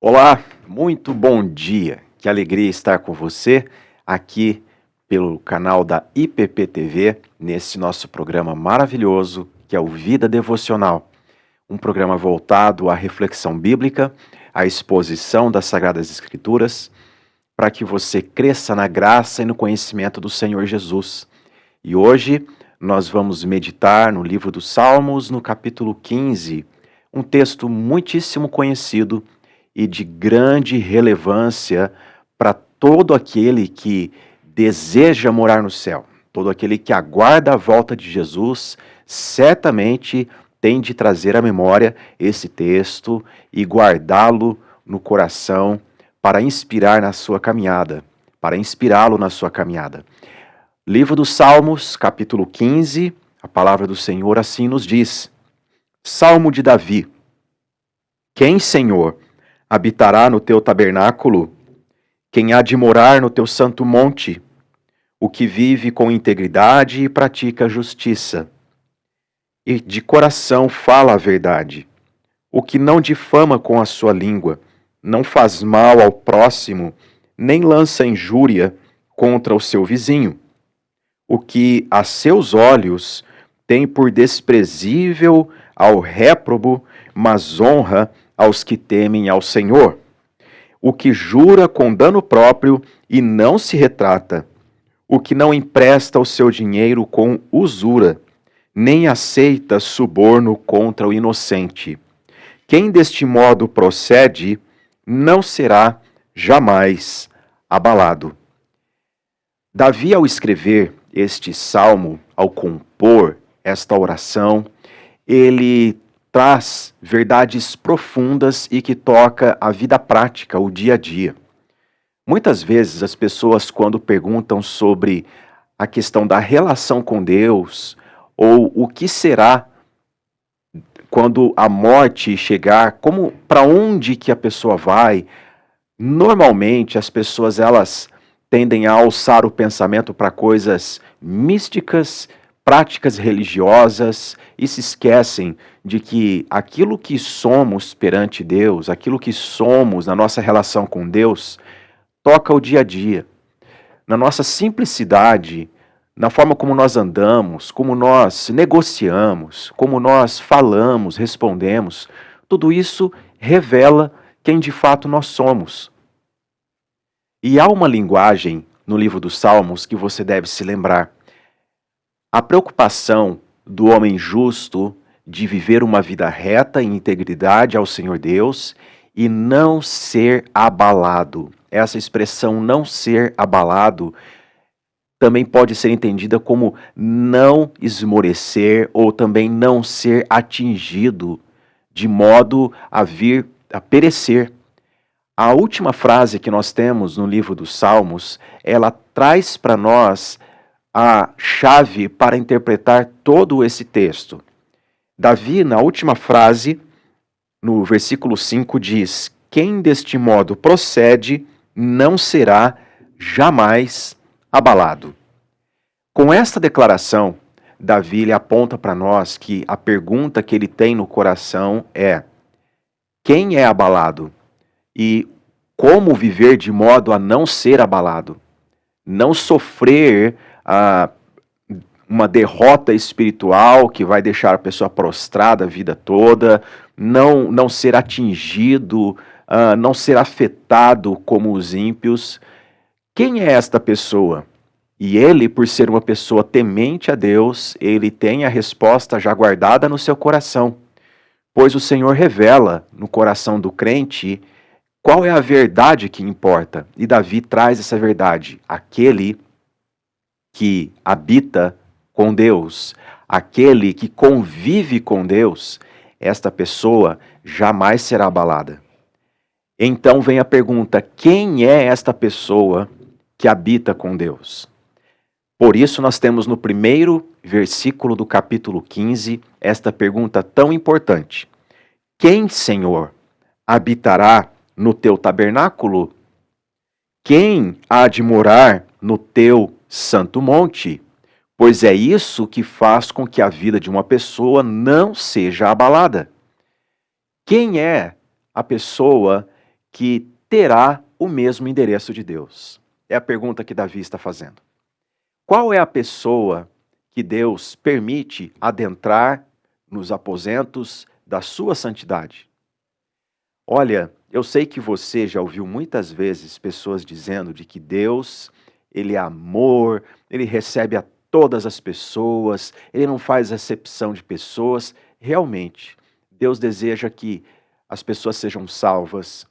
Olá, muito bom dia. Que alegria estar com você aqui pelo canal da IPP TV, nesse nosso programa maravilhoso que é o Vida Devocional. Um programa voltado à reflexão bíblica, à exposição das Sagradas Escrituras, para que você cresça na graça e no conhecimento do Senhor Jesus. E hoje nós vamos meditar no livro dos Salmos, no capítulo 15, um texto muitíssimo conhecido e de grande relevância para todo aquele que deseja morar no céu. Todo aquele que aguarda a volta de Jesus, certamente tem de trazer à memória esse texto e guardá-lo no coração para inspirar na sua caminhada, para inspirá-lo na sua caminhada. Livro dos Salmos, capítulo 15, a palavra do Senhor assim nos diz: Salmo de Davi. Quem, Senhor, habitará no teu tabernáculo? Quem há de morar no teu santo monte? O que vive com integridade e pratica a justiça, e de coração fala a verdade. O que não difama com a sua língua, não faz mal ao próximo, nem lança injúria contra o seu vizinho. O que a seus olhos tem por desprezível ao réprobo, mas honra aos que temem ao Senhor. O que jura com dano próprio e não se retrata. O que não empresta o seu dinheiro com usura, nem aceita suborno contra o inocente. Quem deste modo procede, não será jamais abalado. Davi, ao escrever este salmo, ao compor esta oração, ele traz verdades profundas e que toca a vida prática, o dia a dia. Muitas vezes as pessoas, quando perguntam sobre a questão da relação com Deus, ou o que será quando a morte chegar, como para onde que a pessoa vai, normalmente as pessoas elas tendem a alçar o pensamento para coisas místicas, práticas religiosas e se esquecem de que aquilo que somos perante Deus, aquilo que somos na nossa relação com Deus, toca o dia a dia. Na nossa simplicidade, na forma como nós andamos, como nós negociamos, como nós falamos, respondemos, tudo isso revela quem de fato nós somos. E há uma linguagem no livro dos Salmos que você deve se lembrar. A preocupação do homem justo de viver uma vida reta em integridade ao Senhor Deus e não ser abalado. Essa expressão não ser abalado também pode ser entendida como não esmorecer ou também não ser atingido de modo a vir a perecer. A última frase que nós temos no livro dos Salmos, ela traz para nós a chave para interpretar todo esse texto. Davi, na última frase, no versículo 5, diz: Quem deste modo procede não será jamais abalado. Com esta declaração, Davi ele aponta para nós que a pergunta que ele tem no coração é: quem é abalado? E como viver de modo a não ser abalado? Não sofrer uma derrota espiritual que vai deixar a pessoa prostrada a vida toda, não ser atingido, não ser afetado como os ímpios. Quem é esta pessoa? E ele, por ser uma pessoa temente a Deus, ele tem a resposta já guardada no seu coração, pois o Senhor revela no coração do crente qual é a verdade que importa. E Davi traz essa verdade: aquele que habita com Deus, aquele que convive com Deus, esta pessoa jamais será abalada. Então vem a pergunta: quem é esta pessoa que habita com Deus? Por isso nós temos no primeiro versículo do capítulo 15 esta pergunta tão importante: quem, Senhor, habitará no teu tabernáculo? Quem há de morar no teu santo monte? Pois é isso que faz com que a vida de uma pessoa não seja abalada. Quem é a pessoa que terá o mesmo endereço de Deus? É a pergunta que Davi está fazendo. Qual é a pessoa que Deus permite adentrar nos aposentos da sua santidade? Olha, eu sei que você já ouviu muitas vezes pessoas dizendo de que Deus, ele é amor, ele recebe a todas as pessoas, ele não faz acepção de pessoas. Realmente, Deus deseja que as pessoas sejam salvas.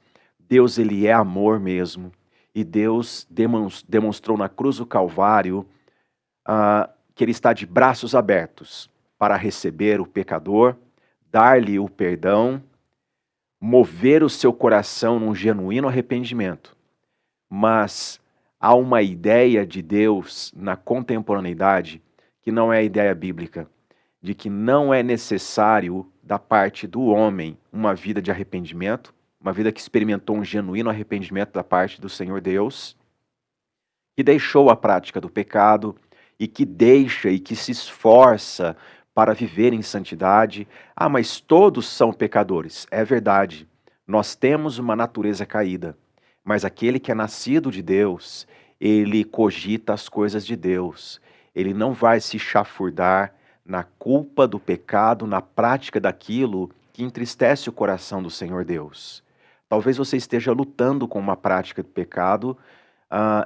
Deus, ele é amor mesmo. E Deus demonstrou na cruz do Calvário que ele está de braços abertos para receber o pecador, dar-lhe o perdão, mover o seu coração num genuíno arrependimento. Mas há uma ideia de Deus na contemporaneidade que não é a ideia bíblica, de que não é necessário da parte do homem uma vida de arrependimento, uma vida que experimentou um genuíno arrependimento da parte do Senhor Deus, que deixou a prática do pecado e que deixa e que se esforça para viver em santidade. Ah, mas todos são pecadores. É verdade. Nós temos uma natureza caída, mas aquele que é nascido de Deus, ele cogita as coisas de Deus. Ele não vai se chafurdar na culpa do pecado, na prática daquilo que entristece o coração do Senhor Deus. Talvez você esteja lutando com uma prática de pecado.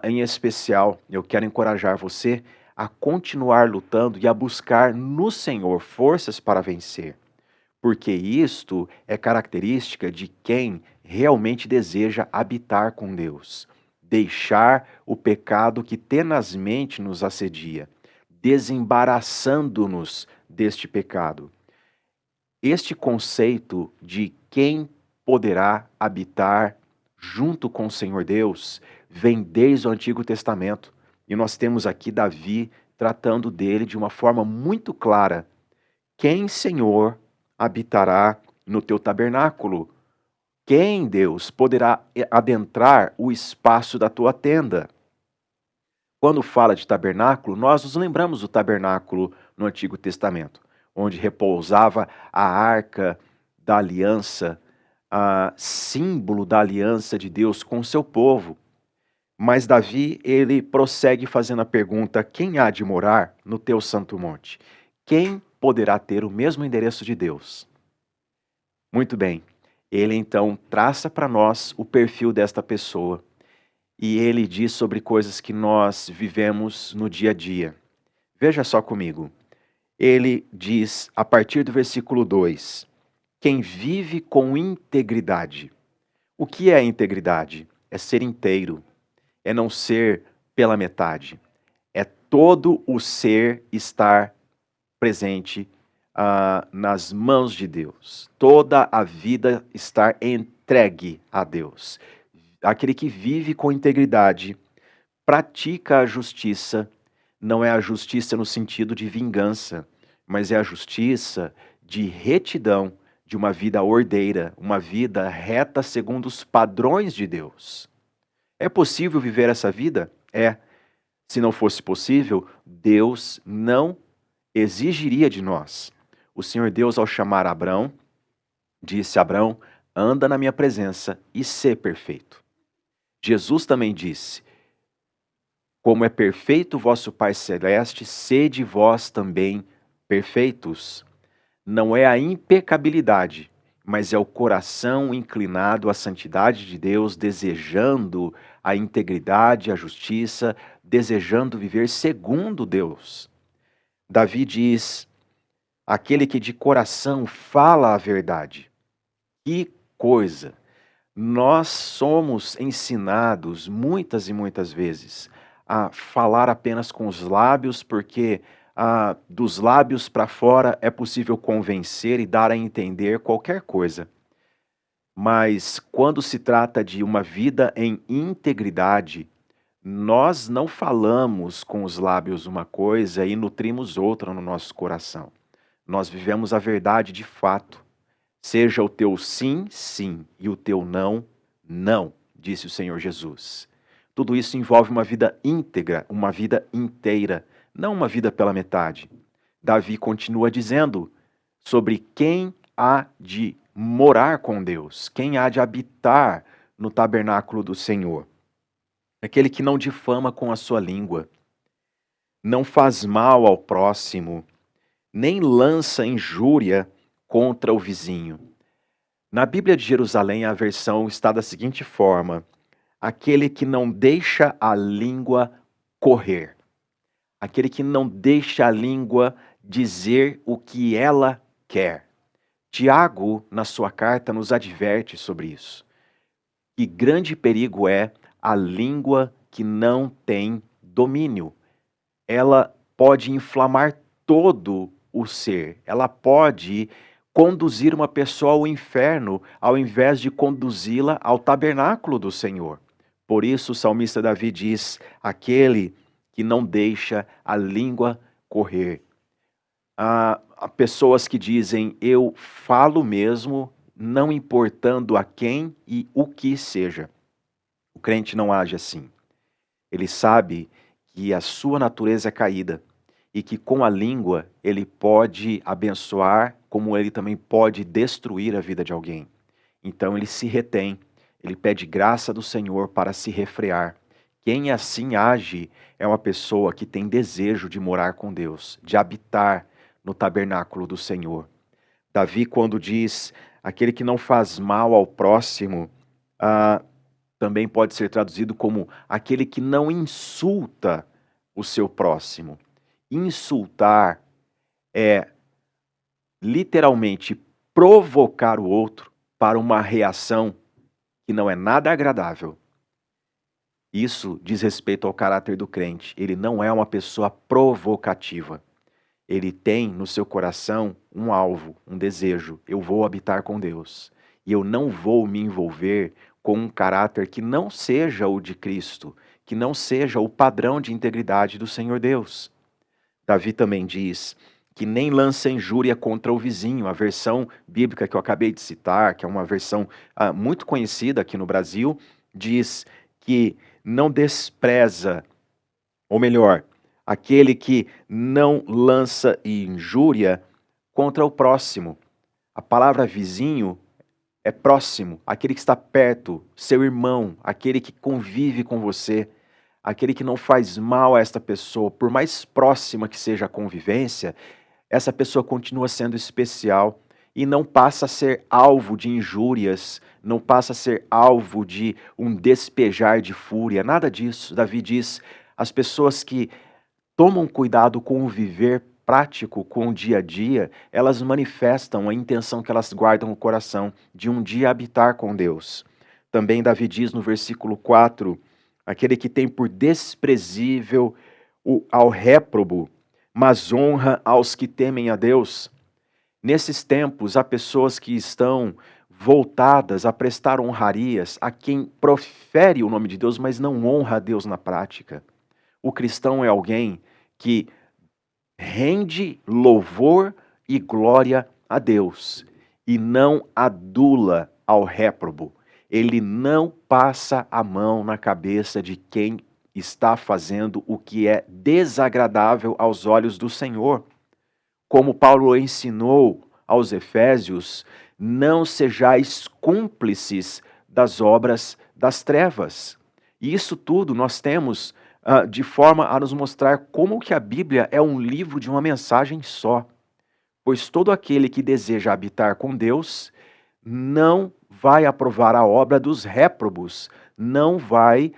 Em especial, eu quero encorajar você a continuar lutando e a buscar no Senhor forças para vencer, porque isto é característica de quem realmente deseja habitar com Deus, deixar o pecado que tenazmente nos assedia, desembaraçando-nos deste pecado. Este conceito de quem poderá habitar junto com o Senhor Deus vem desde o Antigo Testamento. E nós temos aqui Davi tratando dele de uma forma muito clara. Quem, Senhor, habitará no teu tabernáculo? Quem, Deus, poderá adentrar o espaço da tua tenda? Quando fala de tabernáculo, nós nos lembramos do tabernáculo no Antigo Testamento, onde repousava a arca da aliança, símbolo da aliança de Deus com o seu povo. Mas Davi, ele prossegue fazendo a pergunta: quem há de morar no teu santo monte? Quem poderá ter o mesmo endereço de Deus? Muito bem, ele então traça para nós o perfil desta pessoa. E ele diz sobre coisas que nós vivemos no dia a dia. Veja só comigo. Ele diz, a partir do versículo 2, quem vive com integridade. O que é integridade? É ser inteiro, é não ser pela metade, é todo o ser estar presente nas mãos de Deus, toda a vida estar entregue a Deus. Aquele que vive com integridade, pratica a justiça, não é a justiça no sentido de vingança, mas é a justiça de retidão, de uma vida ordeira, uma vida reta segundo os padrões de Deus. É possível viver essa vida? É. Se não fosse possível, Deus não exigiria de nós. O Senhor Deus, ao chamar Abrão, disse: Abrão, anda na minha presença e sê perfeito. Jesus também disse: como é perfeito o vosso Pai Celeste, sede vós também perfeitos. Não é a impecabilidade, mas é o coração inclinado à santidade de Deus, desejando a integridade, a justiça, desejando viver segundo Deus. Davi diz: aquele que de coração fala a verdade. Que coisa! Nós somos ensinados muitas e muitas vezes a falar apenas com os lábios, porque dos lábios para fora é possível convencer e dar a entender qualquer coisa. Mas quando se trata de uma vida em integridade, nós não falamos com os lábios uma coisa e nutrimos outra no nosso coração. Nós vivemos a verdade de fato. Seja o teu sim, sim, e o teu não, não, disse o Senhor Jesus. Tudo isso envolve uma vida íntegra, uma vida inteira, não uma vida pela metade. Davi continua dizendo sobre quem há de morar com Deus, quem há de habitar no tabernáculo do Senhor. Aquele que não difama com a sua língua, não faz mal ao próximo, nem lança injúria contra o vizinho. Na Bíblia de Jerusalém, a versão está da seguinte forma: aquele que não deixa a língua correr, aquele que não deixa a língua dizer o que ela quer. Tiago, na sua carta, nos adverte sobre isso. Que grande perigo é a língua que não tem domínio. Ela pode inflamar todo o ser. Ela pode conduzir uma pessoa ao inferno, ao invés de conduzi-la ao tabernáculo do Senhor. Por isso o salmista Davi diz: aquele que não deixa a língua correr. Há pessoas que dizem: eu falo mesmo, não importando a quem e o que seja. O crente não age assim. Ele sabe que a sua natureza é caída e que com a língua ele pode abençoar, como ele também pode destruir a vida de alguém. Então ele se retém, ele pede graça do Senhor para se refrear. Quem assim age é uma pessoa que tem desejo de morar com Deus, de habitar no tabernáculo do Senhor. Davi, quando diz aquele que não faz mal ao próximo, também pode ser traduzido como aquele que não insulta o seu próximo. Insultar é literalmente provocar o outro para uma reação que não é nada agradável. Isso diz respeito ao caráter do crente. Ele não é uma pessoa provocativa. Ele tem no seu coração um alvo, um desejo. Eu vou habitar com Deus. E eu não vou me envolver com um caráter que não seja o de Cristo, que não seja o padrão de integridade do Senhor Deus. Davi também diz que nem lança injúria contra o vizinho. A versão bíblica que eu acabei de citar, que é uma versão muito conhecida aqui no Brasil, diz que não despreza, ou melhor, aquele que não lança injúria contra o próximo. A palavra vizinho é próximo, aquele que está perto, seu irmão, aquele que convive com você, aquele que não faz mal a esta pessoa. Por mais próxima que seja a convivência, essa pessoa continua sendo especial e não passa a ser alvo de injúrias, não passa a ser alvo de um despejar de fúria, nada disso. Davi diz: as pessoas que tomam cuidado com o viver prático, com o dia a dia, elas manifestam a intenção que elas guardam no coração de um dia habitar com Deus. Também Davi diz no versículo 4, aquele que tem por desprezível ao réprobo, mas honra aos que temem a Deus. Nesses tempos, há pessoas que estão voltadas a prestar honrarias a quem profere o nome de Deus, mas não honra a Deus na prática. O cristão é alguém que rende louvor e glória a Deus e não adula ao réprobo. Ele não passa a mão na cabeça de quem está fazendo o que é desagradável aos olhos do Senhor. Como Paulo ensinou aos Efésios, não sejais cúmplices das obras das trevas. E isso tudo nós temos de forma a nos mostrar como que a Bíblia é um livro de uma mensagem só. Pois todo aquele que deseja habitar com Deus não vai aprovar a obra dos réprobos, não vai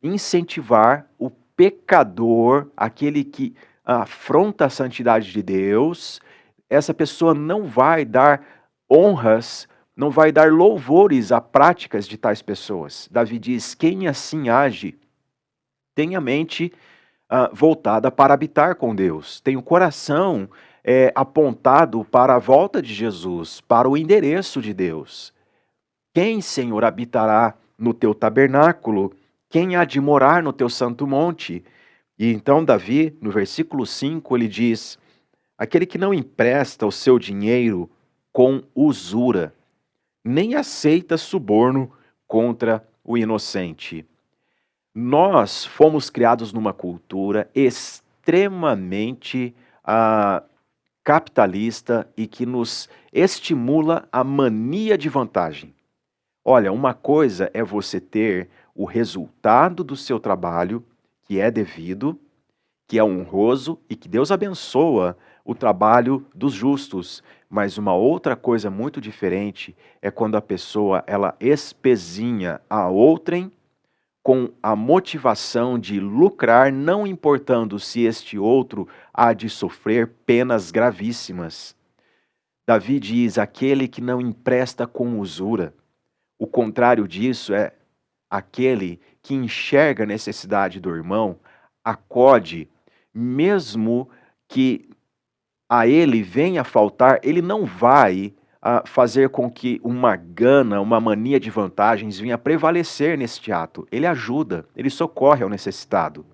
incentivar o pecador, aquele que afronta a santidade de Deus. Essa pessoa não vai dar honras, não vai dar louvores a práticas de tais pessoas. Davi diz: quem assim age tem a mente voltada para habitar com Deus, tem o coração apontado para a volta de Jesus, para o endereço de Deus. Quem, Senhor, habitará no teu tabernáculo? Quem há de morar no teu santo monte? E então Davi, no versículo 5, ele diz: aquele que não empresta o seu dinheiro com usura, nem aceita suborno contra o inocente. Nós fomos criados numa cultura extremamente capitalista e que nos estimula a mania de vantagem. Olha, uma coisa é você ter o resultado do seu trabalho, que é devido, que é honroso e que Deus abençoa o trabalho dos justos. Mas uma outra coisa muito diferente é quando a pessoa ela espezinha a outrem com a motivação de lucrar, não importando se este outro há de sofrer penas gravíssimas. Davi diz: aquele que não empresta com usura. O contrário disso é aquele que enxerga a necessidade do irmão, acode, mesmo que a ele venha a faltar, ele não vai fazer com que uma gana, uma mania de vantagens venha prevalecer neste ato. Ele ajuda, ele socorre ao necessitado.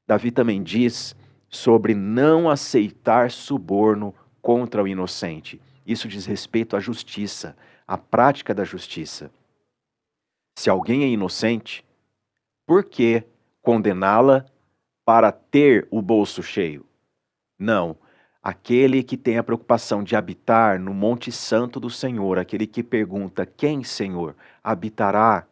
Davi também diz sobre não aceitar suborno contra o inocente. Isso diz respeito à justiça, à prática da justiça. Se alguém é inocente, por que condená-la para ter o bolso cheio? Não. Aquele que tem a preocupação de habitar no Monte Santo do Senhor, aquele que pergunta: quem, Senhor, habitará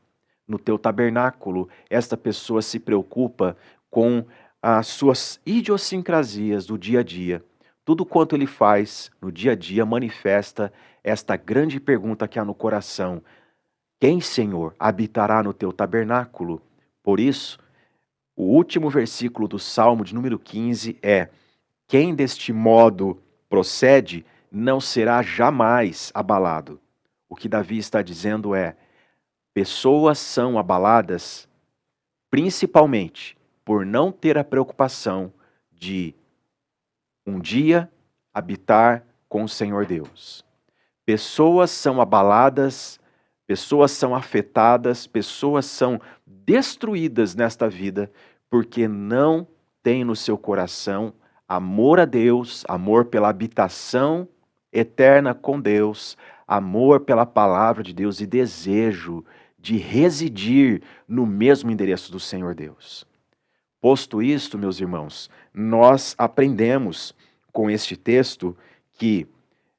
no teu tabernáculo? Esta pessoa se preocupa com as suas idiosincrasias do dia a dia. Tudo quanto ele faz no dia a dia manifesta esta grande pergunta que há no coração: quem, Senhor, habitará no teu tabernáculo? Por isso, o último versículo do Salmo de número 15 é: quem deste modo procede não será jamais abalado. O que Davi está dizendo é: pessoas são abaladas principalmente por não ter a preocupação de um dia habitar com o Senhor Deus. Pessoas são abaladas, pessoas são afetadas, pessoas são destruídas nesta vida porque não têm no seu coração amor a Deus, amor pela habitação eterna com Deus, amor pela palavra de Deus e desejo de residir no mesmo endereço do Senhor Deus. Posto isto, meus irmãos, nós aprendemos com este texto que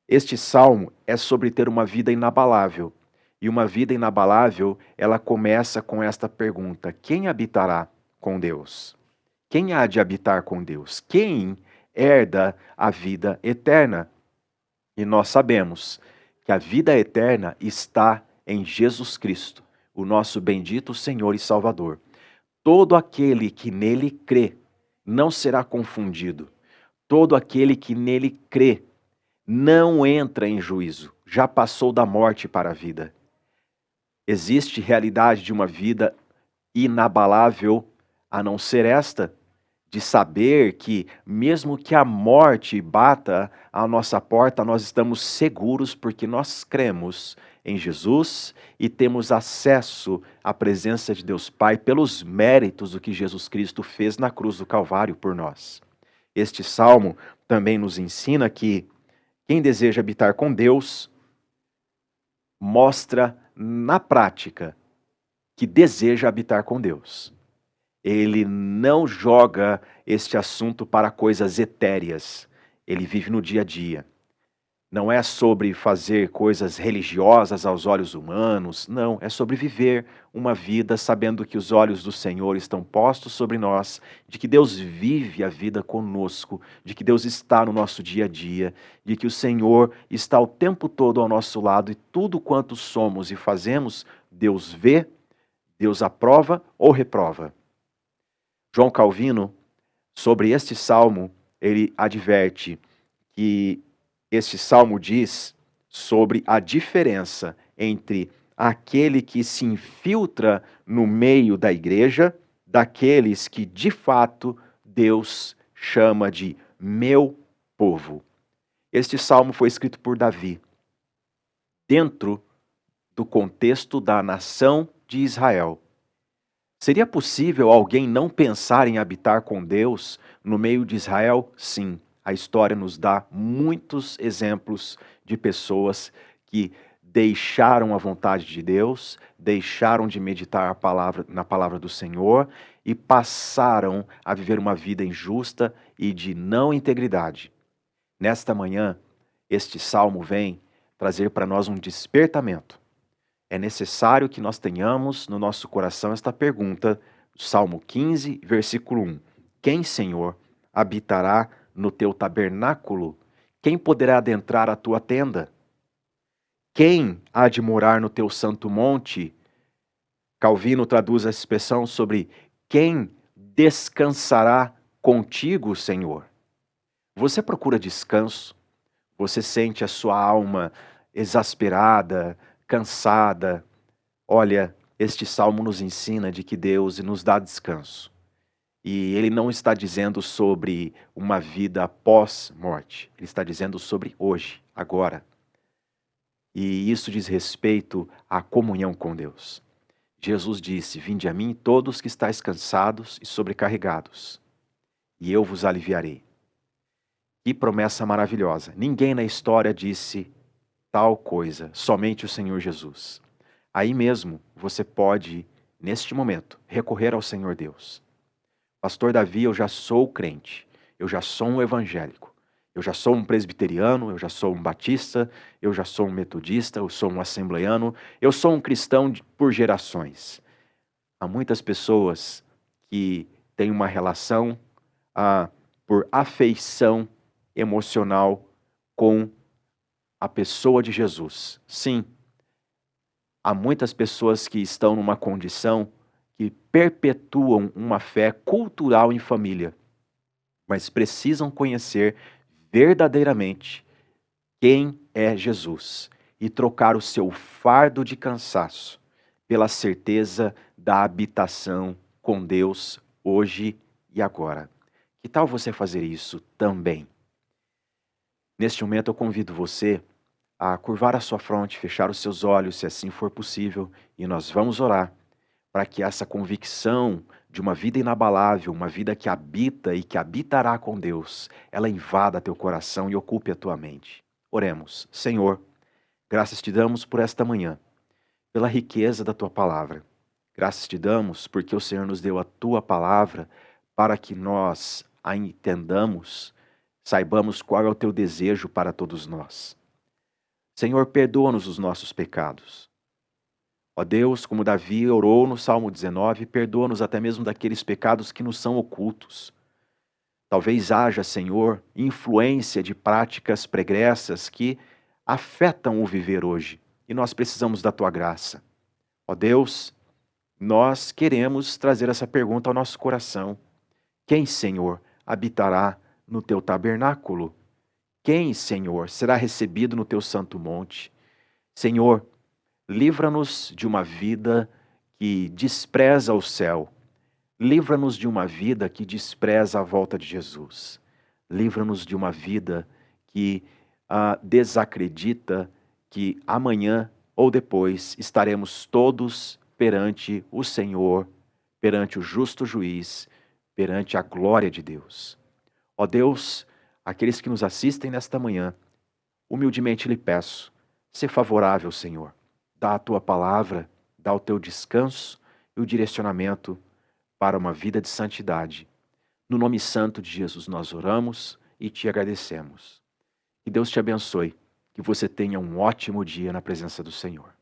este salmo é sobre ter uma vida inabalável. E uma vida inabalável, ela começa com esta pergunta: quem habitará com Deus? Quem há de habitar com Deus? Quem herda a vida eterna? E nós sabemos que a vida eterna está em Jesus Cristo, o nosso bendito Senhor e Salvador. Todo aquele que nele crê não será confundido. Todo aquele que nele crê não entra em juízo, já passou da morte para a vida. Existe realidade de uma vida inabalável, a não ser esta, de saber que, mesmo que a morte bata à nossa porta, nós estamos seguros porque nós cremos em Jesus e temos acesso à presença de Deus Pai pelos méritos do que Jesus Cristo fez na cruz do Calvário por nós. Este salmo também nos ensina que quem deseja habitar com Deus mostra na prática que deseja habitar com Deus. Ele não joga este assunto para coisas etéreas. Ele vive no dia a dia. Não é sobre fazer coisas religiosas aos olhos humanos, não, é sobre viver uma vida sabendo que os olhos do Senhor estão postos sobre nós, de que Deus vive a vida conosco, de que Deus está no nosso dia a dia, de que o Senhor está o tempo todo ao nosso lado e tudo quanto somos e fazemos, Deus vê, Deus aprova ou reprova. João Calvino, sobre este salmo, ele adverte que este salmo diz sobre a diferença entre aquele que se infiltra no meio da igreja, daqueles que de fato Deus chama de meu povo. Este salmo foi escrito por Davi, dentro do contexto da nação de Israel. Seria possível alguém não pensar em habitar com Deus no meio de Israel? Sim. A história nos dá muitos exemplos de pessoas que deixaram a vontade de Deus, deixaram de meditar na palavra do Senhor e passaram a viver uma vida injusta e de não integridade. Nesta manhã, este salmo vem trazer para nós um despertamento É necessário que nós tenhamos no nosso coração esta pergunta, Salmo 15, versículo 1. Quem, Senhor, habitará no teu tabernáculo? Quem poderá adentrar a tua tenda? Quem há de morar no teu santo monte? Calvino traduz a expressão sobre quem descansará contigo, Senhor. Você procura descanso? Você sente a sua alma exasperada, cansada? Olha, este salmo nos ensina de que Deus nos dá descanso. E ele não está dizendo sobre uma vida após morte. Ele está dizendo sobre hoje, agora. E isso diz respeito à comunhão com Deus. Jesus disse: Vinde a mim todos que estáis cansados e sobrecarregados, e eu vos aliviarei. Que promessa maravilhosa! Ninguém na história disse tal coisa, somente o Senhor Jesus. Aí mesmo você pode, neste momento, recorrer ao Senhor Deus. Pastor Davi, eu já sou crente, eu já sou um evangélico, eu já sou um presbiteriano, eu já sou um batista, eu já sou um metodista, eu sou um assembleiano, eu sou um cristão por gerações. Há muitas pessoas que têm uma relação por afeição emocional com a pessoa de Jesus. Sim, há muitas pessoas que estão numa condição que perpetuam uma fé cultural em família, mas precisam conhecer verdadeiramente quem é Jesus e trocar o seu fardo de cansaço pela certeza da habitação com Deus hoje e agora. Que tal você fazer isso também? Neste momento eu convido você a curvar a sua fronte, fechar os seus olhos, se assim for possível, e nós vamos orar para que essa convicção de uma vida inabalável, uma vida que habita e que habitará com Deus, ela invada teu coração e ocupe a tua mente. Oremos. Senhor, graças te damos por esta manhã, pela riqueza da tua palavra. Graças te damos porque o Senhor nos deu a tua palavra para que nós a entendamos, saibamos qual é o teu desejo para todos nós. Senhor, perdoa-nos os nossos pecados. Ó Deus, como Davi orou no Salmo 19, perdoa-nos até mesmo daqueles pecados que nos são ocultos. Talvez haja, Senhor, influência de práticas pregressas que afetam o viver hoje, e nós precisamos da tua graça. Ó Deus, nós queremos trazer essa pergunta ao nosso coração. Quem, Senhor, habitará no teu tabernáculo? Quem, Senhor, será recebido no teu santo monte? Senhor, livra-nos de uma vida que despreza o céu. Livra-nos de uma vida que despreza a volta de Jesus. Livra-nos de uma vida que desacredita que amanhã ou depois estaremos todos perante o Senhor, perante o justo juiz, perante a glória de Deus. Ó Deus, aqueles que nos assistem nesta manhã, humildemente lhe peço, sê favorável, Senhor. Dá a tua palavra, dá o teu descanso e o direcionamento para uma vida de santidade. No nome santo de Jesus nós oramos e te agradecemos. Que Deus te abençoe, que você tenha um ótimo dia na presença do Senhor.